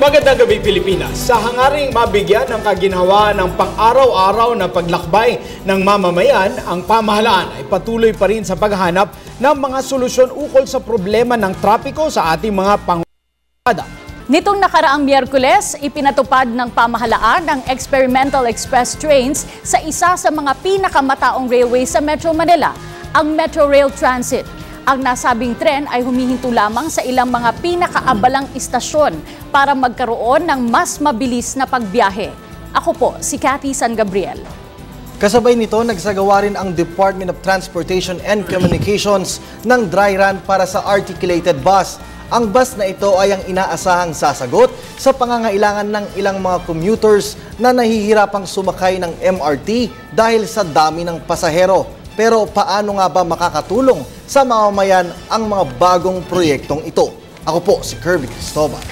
Magandang gabi Pilipinas. Sa hangaring mabigyan ng kaginhawa ng pang-araw-araw na paglakbay ng mamamayan, ang pamahalaan ay patuloy pa rin sa paghahanap ng mga solusyon ukol sa problema ng trapiko sa ating mga pangungkulan. Nitong nakaraang Miyerkules, ipinatupad ng pamahalaan ang experimental express trains sa isa sa mga pinakamataong railway sa Metro Manila, ang Metro Rail Transit. Ang nasabing tren ay humihinto lamang sa ilang mga pinakaabalang istasyon para magkaroon ng mas mabilis na pagbiyahe. Ako po, si Cathy San Gabriel. Kasabay nito, nagsagawa rin ang Department of Transportation and Communications ng dry run para sa articulated bus. Ang bus na ito ay ang inaasahang sasagot sa pangangailangan ng ilang mga commuters na nahihirapang sumakay ng MRT dahil sa dami ng pasahero. Pero paano nga ba makakatulong sa mamamayan ang mga bagong proyektong ito? Ako po si Kirby Cristobal.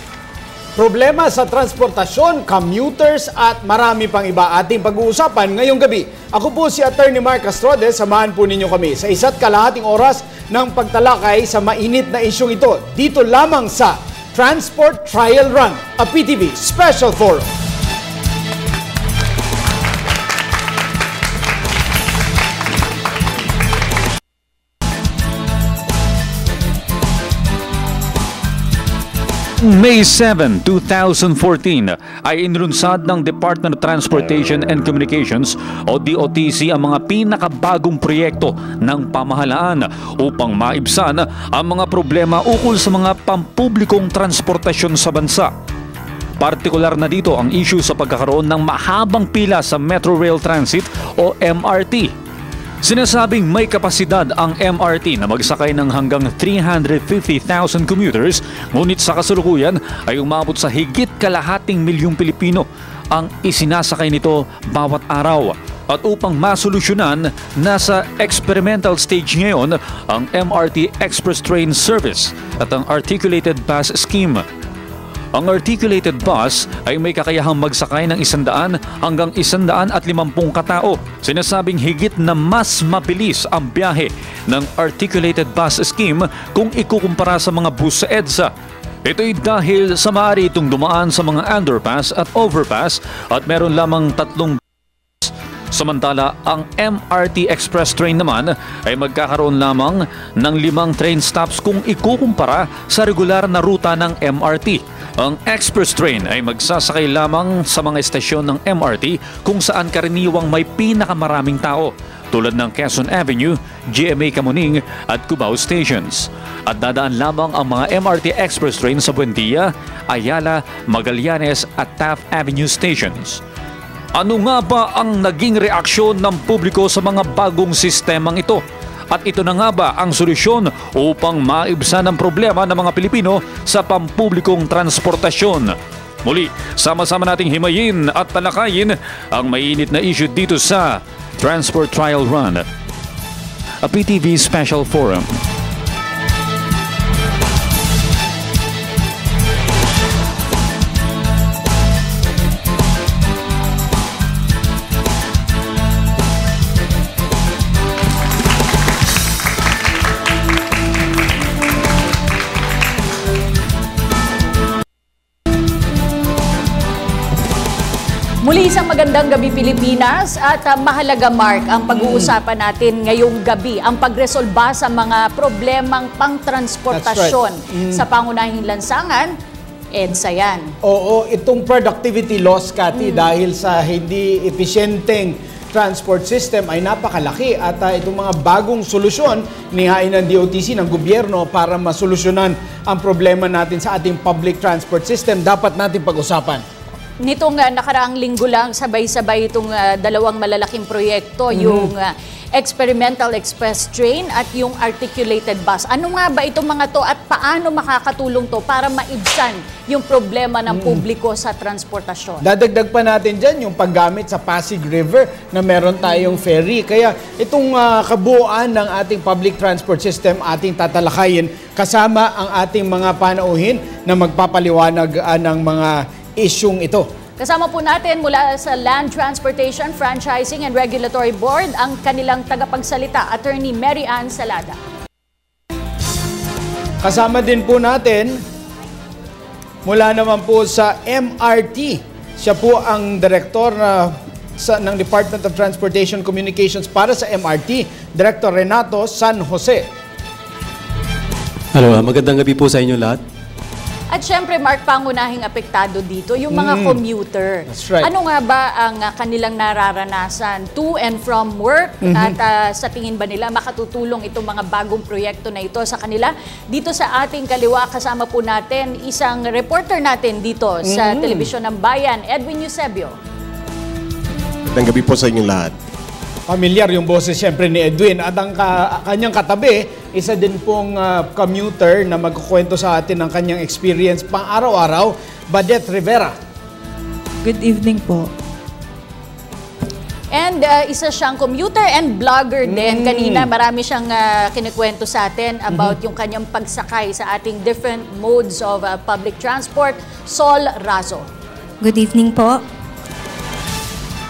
Problema sa transportasyon, commuters at marami pang iba ating pag-uusapan ngayong gabi. Ako po si Attorney Mark Castrodes, samahan po ninyo kami sa isa't kalahating oras ng pagtalakay sa mainit na isyong ito. Dito lamang sa Transport Trial Run, a PTV Special Forum. May 7, 2014 ay inlunsad ng Department of Transportation and Communications o DOTC ang mga pinakabagong proyekto ng pamahalaan upang maibsan ang mga problema ukol sa mga pampublikong transportasyon sa bansa. Partikular na dito ang issue sa pagkakaroon ng mahabang pila sa Metro Rail Transit o MRT. Sinasabing may kapasidad ang MRT na magsakay ng hanggang 350,000 commuters, ngunit sa kasalukuyan ay umabot sa higit kalahating milyong Pilipino ang isinasakay nito bawat araw. At upang masolusyonan, nasa experimental stage ngayon ang MRT Express Train Service at ang Articulated Bus Scheme. Ang articulated bus ay may kakayahang magsakay ng 100 hanggang 150 katao. Sinasabing higit na mas mabilis ang biyahe ng articulated bus scheme kung ikukumpara sa mga bus sa EDSA. Ito'y dahil sa maaari itong dumaan sa mga underpass at overpass at meron lamang 3 samantala, ang MRT Express Train naman ay magkakaroon lamang ng 5 train stops kung ikukumpara sa regular na ruta ng MRT. Ang Express Train ay magsasakay lamang sa mga estasyon ng MRT kung saan karaniwang may pinakamaraming tao, tulad ng Quezon Avenue, GMA Kamuning at Cubao Stations. At dadaan lamang ang mga MRT Express Train sa Buendia, Ayala, Magallanes at Taft Avenue Stations. Ano nga ba ang naging reaksyon ng publiko sa mga bagong sistemang ito? At ito na nga ba ang solusyon upang maibsan ang problema ng mga Pilipino sa pampublikong transportasyon? Muli, sama-sama nating himayin at talakayin ang mainit na issue dito sa Transport Trial Run, a PTV Special Forum. Muli isang magandang gabi Pilipinas at mahalaga Mark ang pag-uusapan natin ngayong gabi, ang pagresolba sa mga problemang pangtransportasyon sa pangunahing lansangan, EDSA yan. Oo, itong productivity loss, Cathy, dahil sa hindi epesyenteng transport system ay napakalaki at itong mga bagong solusyon nihain ng DOTC ng gobyerno para masolusyonan ang problema natin sa ating public transport system dapat natin pag-usapan. Nitong nakaraang linggo lang, sabay-sabay itong dalawang malalaking proyekto, yung Experimental Express Train at yung Articulated Bus. Ano nga ba itong mga to at paano makakatulong to para maibsan yung problema ng publiko sa transportasyon? Dadagdag pa natin dyan yung paggamit sa Pasig River na meron tayong ferry. Kaya itong kabuuan ng ating public transport system ating tatalakayin kasama ang ating mga panauhin na magpapaliwanag ng mga isyung ito. Kasama po natin mula sa Land Transportation, Franchising and Regulatory Board ang kanilang tagapagsalita, Attorney Mary Ann Salada. Kasama din po natin mula naman po sa MRT. Siya po ang direktor ng Department of Transportation Communications para sa MRT, Director Renato San Jose. Hello, magandang gabi po sa inyo lahat. At syempre, Mark, pangunahing apektado dito, yung mga commuter. That's right. Ano nga ba ang kanilang nararanasan to and from work? At sa tingin ba nila makatutulong itong mga bagong proyekto na ito sa kanila? Dito sa ating kaliwa, kasama po natin isang reporter natin dito sa Telebisyon ng Bayan, Edwin Eusebio. Magandang gabi po sa inyo lahat. Familiar yung boses siyempre ni Edwin at ang kanyang katabi, isa din pong commuter na magkukwento sa atin ng kanyang experience pang araw-araw, Badet Rivera. Good evening po. And isa siyang commuter and blogger din. Kanina marami siyang kinikwento sa atin about yung kanyang pagsakay sa ating different modes of public transport. Sol Razo. Good evening po.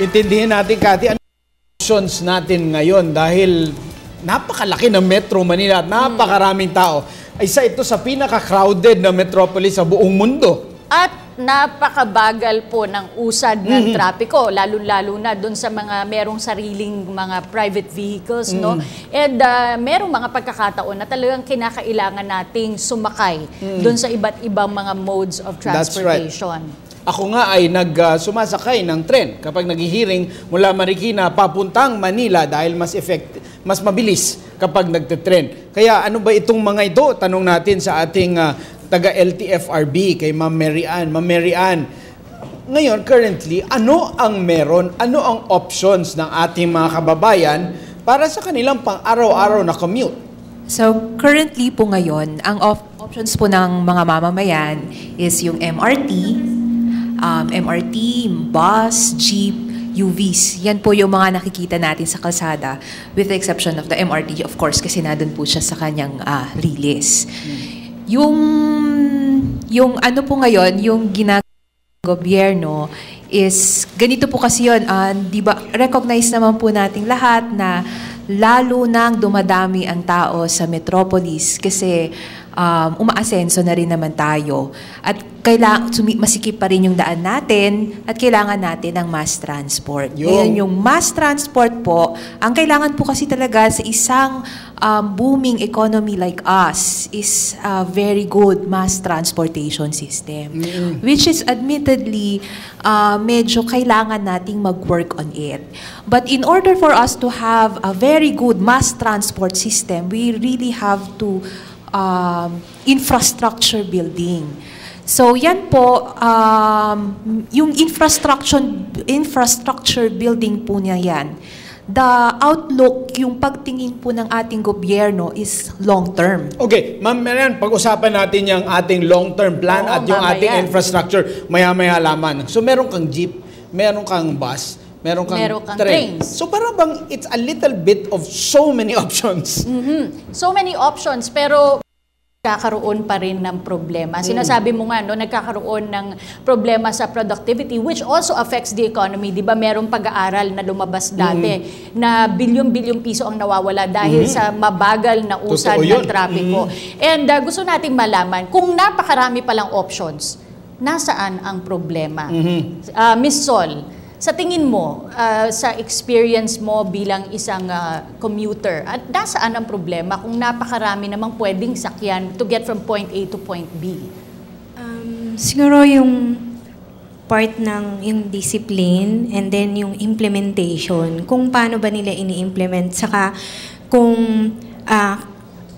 Intindihin natin, Cathy, options natin ngayon dahil napakalaki ng Metro Manila at napakaraming tao. Isa ito sa pinaka-crowded na metropolis sa buong mundo. At napakabagal po ng usad ng trapiko, lalo-lalo na doon sa mga merong sariling mga private vehicles, no? And merong mga pagkakataon na talagang kinakailangan nating sumakay doon sa iba't ibang mga modes of transportation. That's right. Ako nga ay sumasakay ng tren kapag naghihiring mula Marikina papuntang Manila dahil mas mabilis kapag nagtetren. Kaya ano ba itong mga ito? Tanong natin sa ating taga-LTFRB kay Ma'am Mary Ann. Ma'am Mary Ann, ngayon currently, ano ang meron? Ano ang options ng ating mga kababayan para sa kanilang pang-araw-araw na commute? So, currently po ngayon, ang options po ng mga mamamayan is yung MRT, bus, jeep, UVs. Yan po yung mga nakikita natin sa kalsada with the exception of the MRT, of course, kasi nandun po siya sa kanyang release. Yung ano po ngayon, yung ginagawa ng gobyerno is, ganito po kasi yun, di ba, recognize naman po nating lahat na lalo nang dumadami ang tao sa metropolis kasi umaasenso na rin naman tayo. At masikip pa rin yung daan natin at kailangan natin ng mass transport. Ngayon, yung mass transport po, ang kailangan po kasi talaga sa isang booming economy like us is a very good mass transportation system. Which is admittedly, medyo kailangan nating mag-work on it. But in order for us to have a very good mass transport system, we really have to infrastructure building. So yan po, yung infrastructure building po niya yan. The outlook, yung pagtingin po ng ating gobyerno is long-term. Okay, Ma'am Marian, pag-usapan natin yung ating long-term plan at yung ating infrastructure maya-maya laman. So meron kang jeep, meron kang bus, meron kang train. So parang bang it's a little bit of so many options. So many options, pero nagkakaroon pa rin ng problema. Sinasabi mo nga, no, nagkakaroon ng problema sa productivity which also affects the economy. Di ba merong pag-aaral na lumabas dati na bilyon-bilyong piso ang nawawala dahil sa mabagal na usad ng trapiko. And gusto nating malaman, kung napakarami palang options, nasaan ang problema? Miss Sol, sa tingin mo, sa experience mo bilang isang commuter, at nasaan ang problema kung napakarami namang pwedeng sakyan to get from point A to point B? Siguro yung part ng yung discipline and then yung implementation, kung paano ba nila ini-implement, saka kung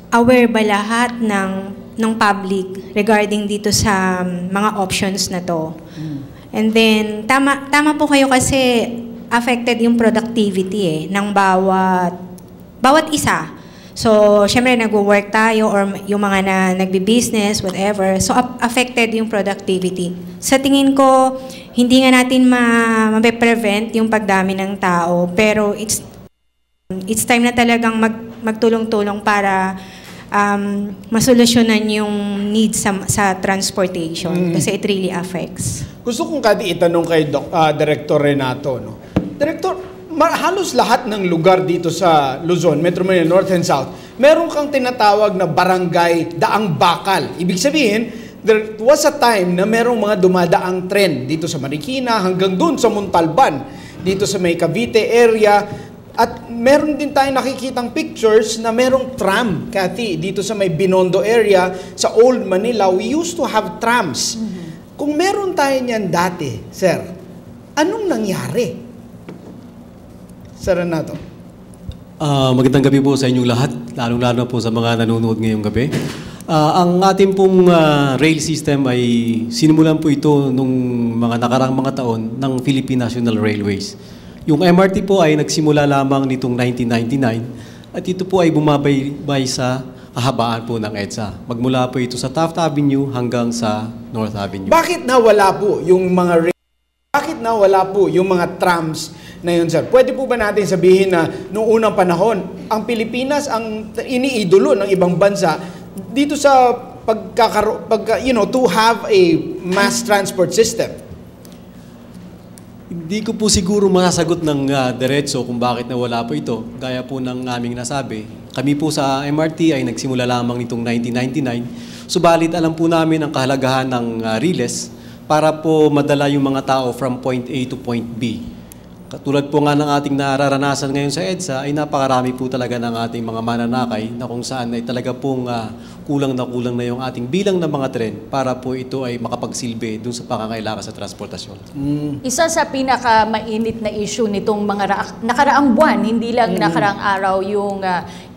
aware ba lahat ng public regarding dito sa mga options na to. And then, tama po kayo kasi affected yung productivity ng bawat isa. So, syempre nagwo-work tayo or yung mga na nagbi-business, whatever. So, affected yung productivity. Sa tingin ko, hindi nga natin ma-prevent yung pagdami ng tao, pero it's time na talagang magtulong-tulong para masolusyonan yung needs sa transportation kasi it really affects. Gusto kong itanong kay Director Renato. No? Director, halos lahat ng lugar dito sa Luzon, Metro Manila, North and South, meron kang tinatawag na barangay Daang Bakal. Ibig sabihin, there was a time na merong mga dumadaang tren dito sa Marikina hanggang doon sa Montalban, dito sa may Cavite area. At meron din tayong nakikitang pictures na merong tram, Cathy, dito sa may Binondo area, sa Old Manila. We used to have trams. Kung meron tayo niyan dati, sir, anong nangyari? Sir Renato. Magandang gabi po sa inyong lahat, lalong-lalo po sa mga nanonood ngayong gabi. Ang ating pong rail system ay sinimulan po ito nung mga nakarang mga taon ng Philippine National Railways. Yung MRT po ay nagsimula lamang nitong 1999 at ito po ay bumabaybay sa kahabaan po ng EDSA. Magmula po ito sa Taft Avenue hanggang sa North Avenue. Bakit nawala po yung mga trams na yun, sir? Pwede po ba natin sabihin na noong unang panahon, ang Pilipinas ang iniidolo ng ibang bansa dito sa to have a mass transport system? Hindi ko po siguro masasagot ng diretso kung bakit nawala po ito. Gaya po ng aming nasabi, kami po sa MRT ay nagsimula lamang nitong 1999. Subalit alam po namin ang kahalagahan ng riles para po madala yung mga tao from point A to point B. Katulad po nga ng ating nararanasan ngayon sa EDSA ay napakarami po talaga ng ating mga mananakay na kung saan ay talaga pong kulang na yung ating bilang ng mga tren para po ito ay makapagsilbi dun sa pangangailangan sa transportasyon. Isa sa pinakamainit na issue nitong mga nakaraang buwan, hindi lang nakaraang araw, yung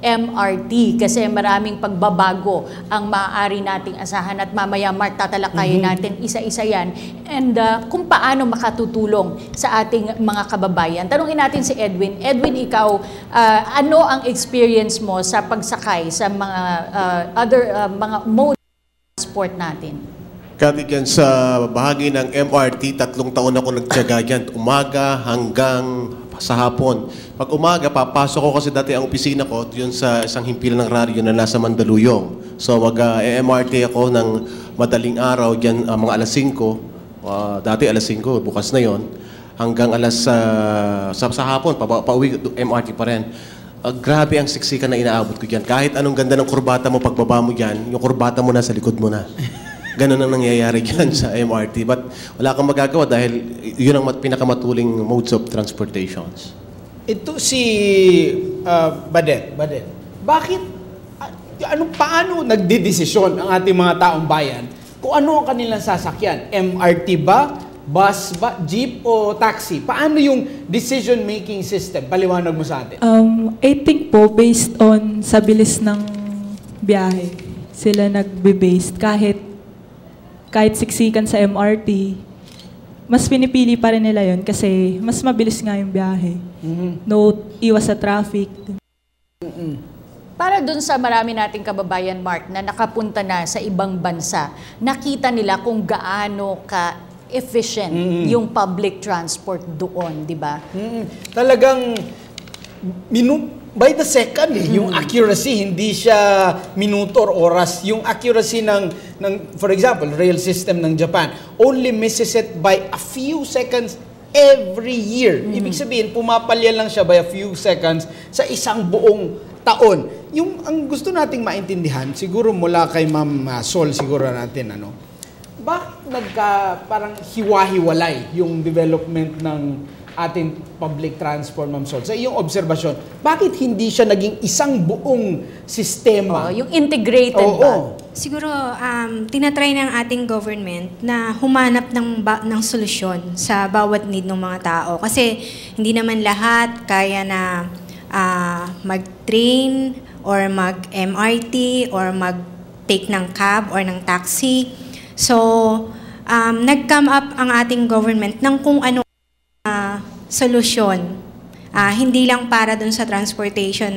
MRT, kasi maraming pagbabago ang maaari nating asahan at mamaya Mark tatalakayin natin isa-isa yan, and kung paano makatutulong sa ating mga kababayan. Tanungin natin si Edwin. Edwin, ikaw, ano ang experience mo sa pagsakay sa mga mga mode of transport natin? Katigan sa bahagi ng MRT, 3 taon ako nagtiyaga yan. Umaga hanggang sa hapon. Pag umaga, papasok ko kasi dati ang opisina ko yun sa isang himpilan ng radyo na nasa Mandaluyong. So mag-MRT ako ng madaling araw dyan, mga alas 5. Dati alas 5, bukas na yon. Hanggang alas sa hapon, pauwi, MRT pa rin. Grabe ang siksikan na inaabot ko dyan. Kahit anong ganda ng kurbata mo, pagbaba mo dyan, yung kurbata mo na sa likod mo na. Ganun ang nangyayari dyan sa MRT. But wala kang magagawa dahil yun ang pinakamatuling modes of transportations. Ito si Badet. Bakit, paano nagdidesisyon ang ating mga taong bayan kung ano ang kanilang sasakyan? MRT ba? Bus ba? Jeep o taxi? Paano yung decision-making system? Paliwanag mo sa atin. I think po, based on sa bilis ng biyahe, sila nagbe-based. Kahit siksikan sa MRT, mas pinipili pa rin nila yun kasi mas mabilis nga yung biyahe. No iwas sa traffic. Para dun sa marami nating kababayan, Mark, na nakapunta na sa ibang bansa, nakita nila kung gaano ka-efficient yung public transport doon, di ba? Talagang by the second, yung accuracy, hindi siya minuto or oras. Yung accuracy ng for example, rail system ng Japan only misses it by a few seconds every year. Ibig sabihin, pumapalya lang siya by a few seconds sa isang buong taon. Yung ang gusto nating maintindihan, siguro mula kay Ma'am Sol, siguro natin, bakit parang hiwa-hiwalay yung development ng ating public transport, Ma'am Sol? Sa iyong obserbasyon, bakit hindi siya naging isang buong sistema? Yung integrated ba? Siguro, tinatry ng ating government na humanap ng solusyon sa bawat need ng mga tao. Kasi hindi naman lahat kaya na mag-train or mag-MRT or mag-take ng cab or ng taxi. So, nag-come up ang ating government ng kung ano solusyon. Hindi lang para dun sa transportation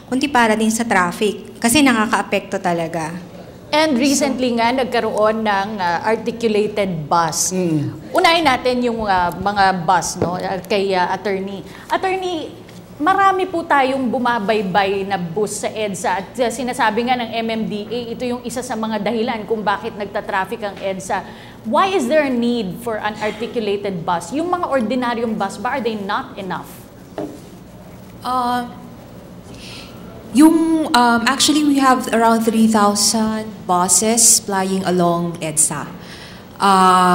kundi para din sa traffic. Kasi nakaka-apekto talaga. And recently nga, nagkaroon ng articulated bus. Unahin natin yung mga bus, no? Kay attorney. Attorney, marami po tayong bumabaybay na bus sa EDSA. At sinasabi nga ng MMDA, ito yung isa sa mga dahilan kung bakit nagta-traffic ang EDSA. Why is there a need for an articulated bus? Yung mga ordinaryong bus ba, are they not enough? Actually, we have around 3,000 buses flying along EDSA.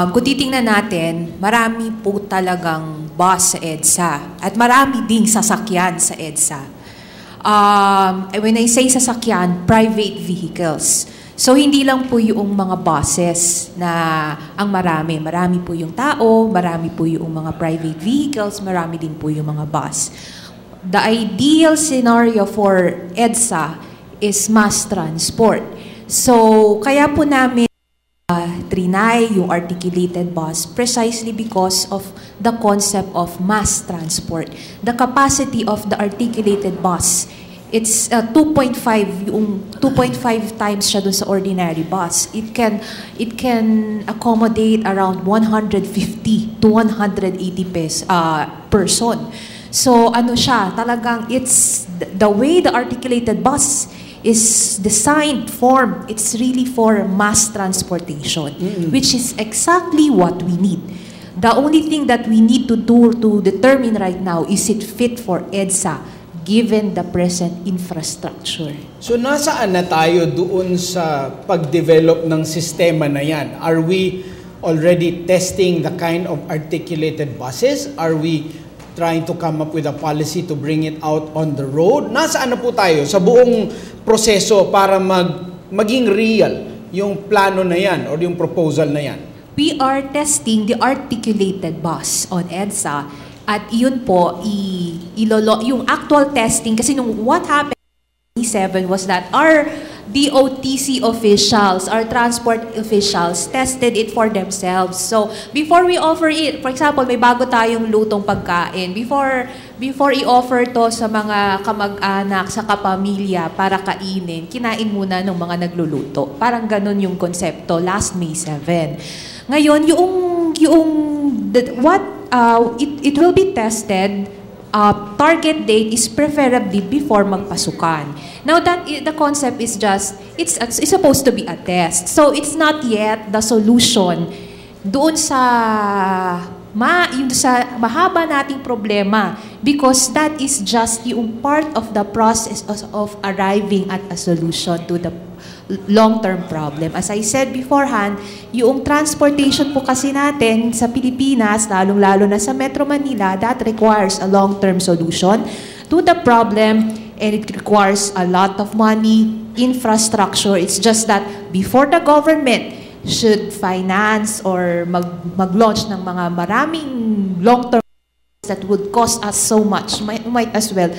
Kung titingnan natin, marami po talagang bus sa EDSA at marami ding sasakyan sa EDSA. When I say sasakyan, private vehicles. So, hindi lang po yung mga buses na ang marami. Marami po yung tao, marami po yung mga private vehicles, marami din po yung mga bus. The ideal scenario for EDSA is mass transport. So, kaya po namin trinay yung articulated bus precisely because of the concept of mass transport. The capacity of the articulated bus, it's 2.5 times siya dun sa ordinary bus. It can accommodate around 150 to 180 person. So ano siya, talagang it's the way the articulated bus is designed, formed, it's really for mass transportation, which is exactly what we need. The only thing that we need to do to determine right now is it fit for EDSA given the present infrastructure. So nasaan na tayo doon sa pag-develop ng sistema na yan? Are we already testing the kind of articulated buses? Are we trying to come up with a policy to bring it out on the road? Nasaan na po tayo sa buong proseso para maging real yung plano na yan or yung proposal na yan? We are testing the articulated bus on EDSA. At yun po, yung actual testing, kasi what happened in 2007 was that our DOTC officials, our transport officials, tested it for themselves. So, before we offer it, for example, may bago tayong lutong pagkain, before i-offer to sa mga kamag-anak, sa kapamilya para kainin, kinain muna ng mga nagluluto. Parang ganun yung konsepto last May 7. Ngayon, it will be tested. Target date is preferably before magpasukan. Now the concept is just it's supposed to be a test. So it's not yet the solution doon sa mahaba nating problema, because that is just yung part of the process of arriving at a solution to the long-term problem. As I said beforehand, yung transportation po kasi natin sa Pilipinas, lalong-lalo na sa Metro Manila, that requires a long-term solution to the problem, and it requires a lot of money, infrastructure. It's just that before the government should finance or mag-launch ng mga maraming long-term that would cost us so much, might as well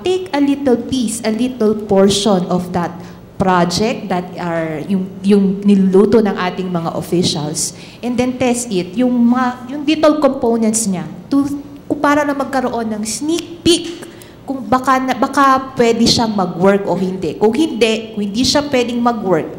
take a little piece, a little portion of that project that are yung niluluto ng ating mga officials, and then test it, yung little components niya para na magkaroon ng sneak peek kung baka pwede siyang mag-work o hindi. Kung hindi siya pwedeng mag-work,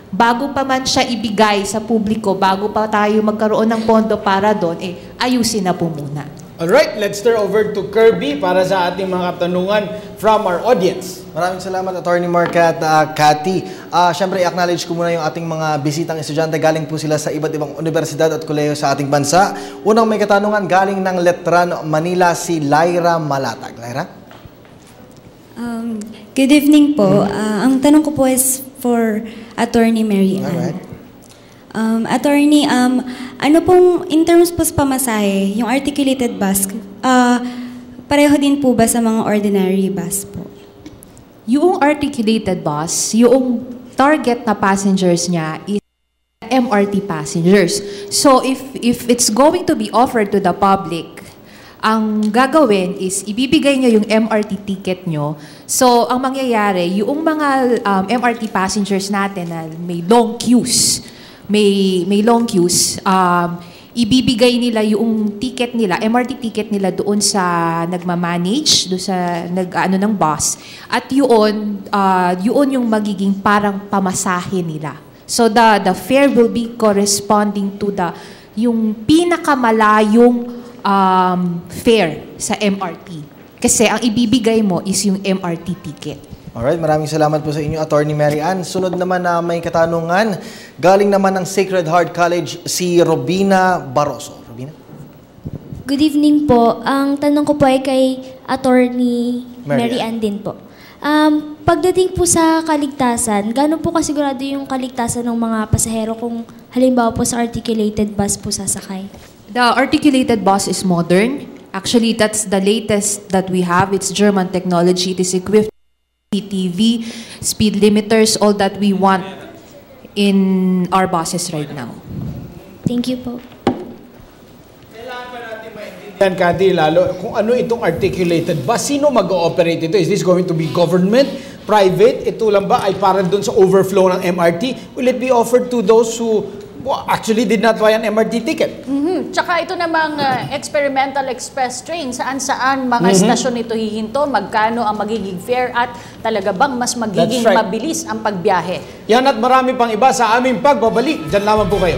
bago pa man siya ibigay sa publiko, bago pa tayo magkaroon ng pondo para doon, ayusin na po muna. Alright, let's turn over to Kirby para sa ating mga katanungan from our audience. Maraming salamat, Attorney Mark at Cathy. Siyempre, i-acknowledge ko muna yung ating mga bisitang estudyante. Galing po sila sa iba't ibang universidad at kolehiyo sa ating bansa. Unang may katanungan galing ng Letran, Manila, si Lyra Malatag. Lyra? Good evening po. Ang tanong ko po is for Attorney Mary Ann. Alright. Attorney, ano pong, in terms po sa pamasahe, yung articulated bus, pareho din po ba sa mga ordinary bus po? Yung articulated bus, yung target na passengers niya is MRT passengers. So if it's going to be offered to the public, ang gagawin is ibibigay nyo yung MRT ticket nyo. So ang mangyayari, yung mga MRT passengers natin na may long queues, ibibigay nila yung ticket nila, MRT ticket nila doon sa nagmamanage, doon sa ng bus. At yun yung magiging parang pamasahe nila. So the fare will be corresponding to yung pinakamalayong fare sa MRT. Kasi ang ibibigay mo is yung MRT ticket. Alright, maraming salamat po sa inyo, Attorney Mary Ann. Sunod naman na may katanungan, galing naman ng Sacred Heart College, si Robina Barroso. Robina? Good evening po. Ang tanong ko po ay kay Attorney Mary Ann din po. Pagdating po sa kaligtasan, gaano po kasigurado yung kaligtasan ng mga pasahero kung halimbawa po sa articulated bus po sasakay? The articulated bus is modern. Actually, that's the latest that we have. It's German technology. It is equipped with CCTV, speed limiters, all that we want in our buses right now. Thank you po. Yan, Cathy, lalo kung ano itong articulated bus, sino mag-ooperate ito? Is this going to be government, private? Ito lang ba ay parang doon sa overflow ng MRT? Will it be offered to those who actually did not buy an MRT ticket? Tsaka ito namang experimental express train, saan-saan mga estasyon ito hihinto, magkano ang magiging fare at talaga bang mas magiging mabilis ang pagbiyahe. Yan at marami pang iba sa aming pagbabalik. Diyan lamang po kayo.